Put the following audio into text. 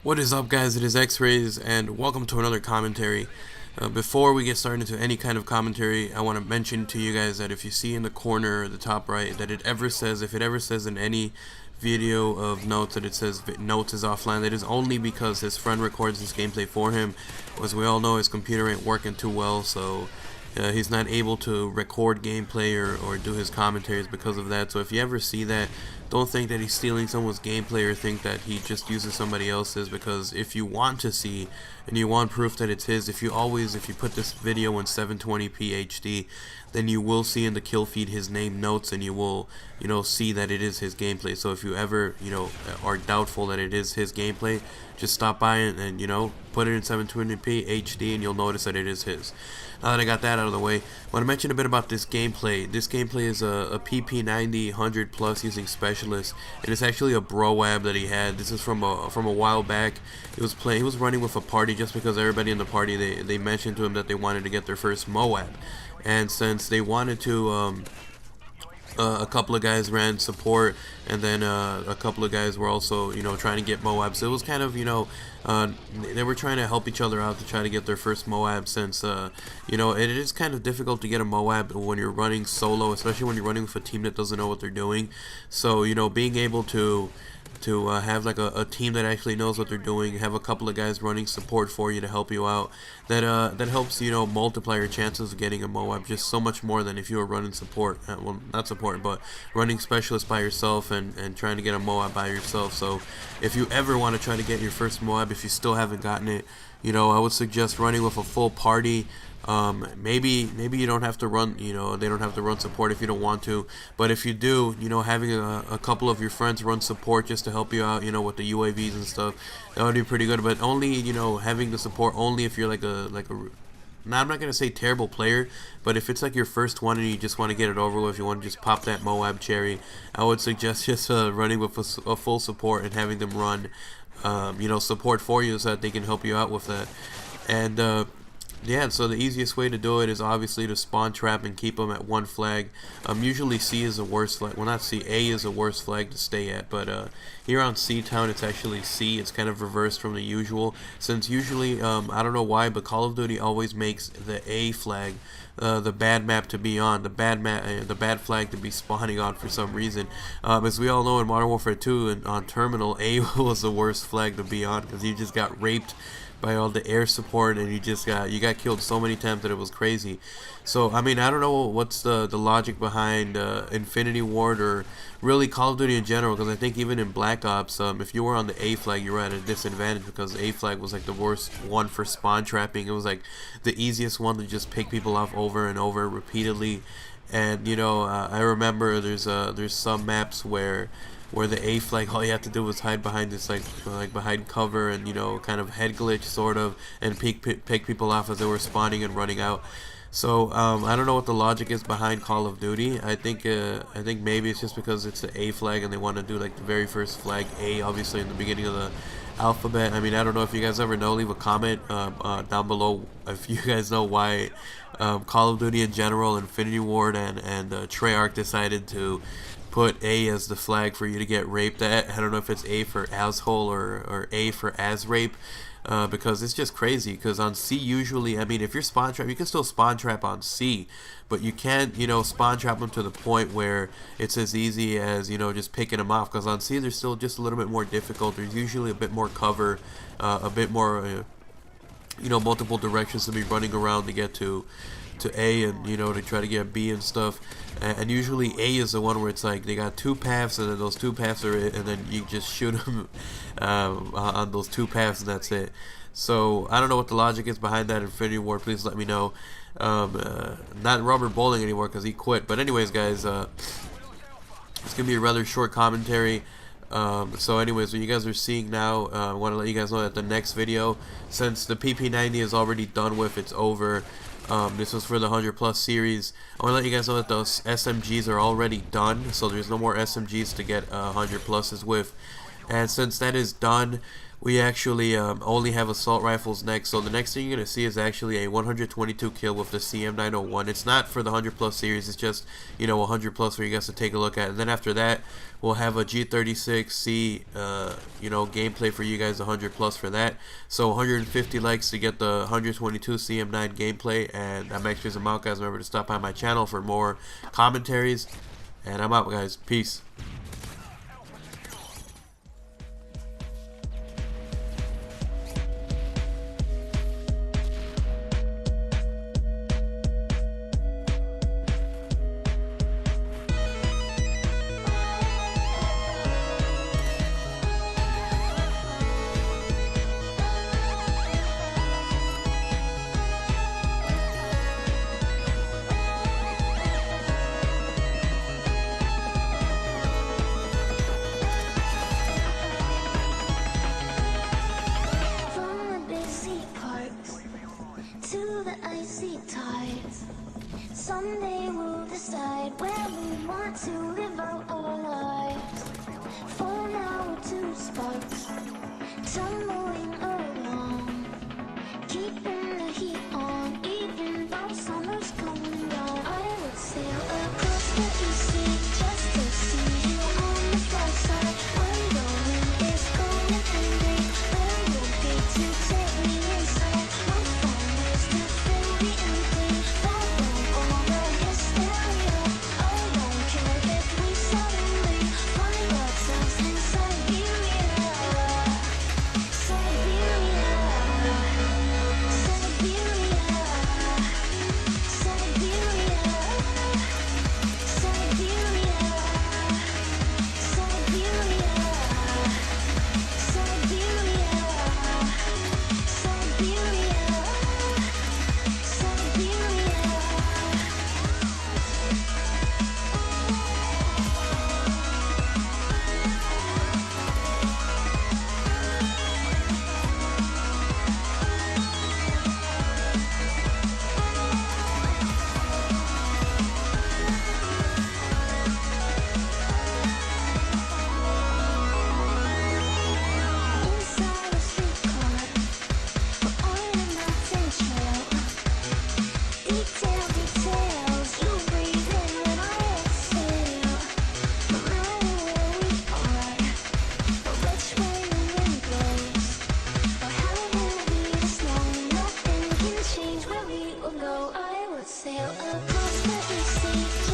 What is up, guys? It is X-Rays, and welcome to another commentary. Before we get started into any kind of commentary, I want to mention to you guys that if you see in the corner, the top right, that if it ever says in any video of notes that it says notes is offline, that is only because his friend records this gameplay for him. As we all know, his computer ain't working too well, so he's not able to record gameplay or do his commentaries because of that. So if you ever see that, don't think that he's stealing someone's gameplay or think that he just uses somebody else's, because if you want to see and you want proof that it's his, if you put this video in 720p HD, then you will see in the kill feed his name Notes, and you will see that it is his gameplay. So if you ever are doubtful that it is his gameplay, just stop by and put it in 720p HD and you'll notice that it is his. Now that I got that out of the way, I want to mention a bit about this gameplay. This gameplay is a PP90 100 plus using Specialist, and it's actually a Broab that he had. This is from a while back. He was running with a party just because everybody in the party, they mentioned to him that they wanted to get their first Moab, and since they wanted to a couple of guys ran support, and then a couple of guys were also trying to get Moab. So it was kind of they were trying to help each other out to try to get their first Moab, since it is kind of difficult to get a Moab when you're running solo, especially when you're running with a team that doesn't know what they're doing. So being able to have like a team that actually knows what they're doing, have a couple of guys running support for you to help you out, that helps multiply your chances of getting a Moab just so much more than if you were running support, well, not support, but running Specialist by yourself and trying to get a Moab by yourself. So if you ever want to try to get your first Moab, if you still haven't gotten it, I would suggest running with a full party. Maybe you don't have to run, they don't have to run support if you don't want to, but if you do, having a couple of your friends run support just to help you out, with the UAVs and stuff, that would be pretty good. But only, having the support only if you're now, I'm not going to say terrible player, but if it's like your first one and you just want to get it over with, you want to just pop that Moab cherry, I would suggest just running with a full support and having them run, support for you so that they can help you out with that. And, yeah, so the easiest way to do it is obviously to spawn trap and keep them at one flag. Usually C is the worst flag. Well, not C, A is the worst flag to stay at. But here on C Town, it's actually C. It's kind of reversed from the usual. Since usually, I don't know why, but Call of Duty always makes the A flag the bad map to be on, the bad flag to be spawning on for some reason. As we all know, in Modern Warfare 2 and on Terminal, A was the worst flag to be on because you just got raped by all the air support, and you got killed so many times that it was crazy. So I mean, I don't know what's the logic behind Infinity Ward or really Call of Duty in general, because I think even in Black Ops, if you were on the A flag, you were at a disadvantage because A flag was like the worst one for spawn trapping. It was like the easiest one to just pick people off over and over repeatedly. And I remember there's some maps where the A flag, all you have to do was hide behind this like behind cover and kind of head glitch sort of, and pick people off as they were spawning and running out. So I don't know what the logic is behind Call of Duty. I think maybe it's just because it's the A flag and they want to do like the very first flag A, obviously in the beginning of the alphabet. I mean, I don't know if you guys ever know. Leave a comment down below if you guys know why Call of Duty in general, Infinity Ward and Treyarch decided to put A as the flag for you to get raped at. I don't know if it's A for asshole or A for as rape, because it's just crazy. Because on C usually, I mean, if you're spawn trap, you can still spawn trap on C, but you can't spawn trap them to the point where it's as easy as just picking them off. Because on C they're still just a little bit more difficult. There's usually a bit more cover, a bit more multiple directions to be running around to get to A, and to try to get B and stuff. And usually A is the one where it's like they got two paths, and then those two paths are it, and then you just shoot them on those two paths, and that's it. So I don't know what the logic is behind that. Infinity Ward, please let me know. Not Robert Bowling anymore because he quit. But anyways, guys, it's gonna be a rather short commentary. So anyways, what you guys are seeing now, I want to let you guys know that the next video, since the PP90 is already done with, it's over. This was for the 100+ series. I want to let you guys know that those SMGs are already done, so there's no more SMGs to get 100+s with. And since that is done, we actually only have assault rifles next. So the next thing you're going to see is actually a 122 kill with the CM901. It's not for the 100 plus series, it's just, you know, 100 plus for you guys to take a look at. And then after that, we'll have a G36C, you know, gameplay for you guys, 100 plus for that. So 150 likes to get the 122 CM9 gameplay. And I'm actually some out, guys. Remember to stop by my channel for more commentaries. And I'm out, guys. Peace. Someday we'll decide where we want to live out our lives. For now we're two sparks, tumbling along, keeping the heat on, even though summer's coming down. I would sail across the sea just to see you on the far side. When the wind is cold and angry, where you'll be to take me inside. My phone is to fill the empty. Sail across the sea.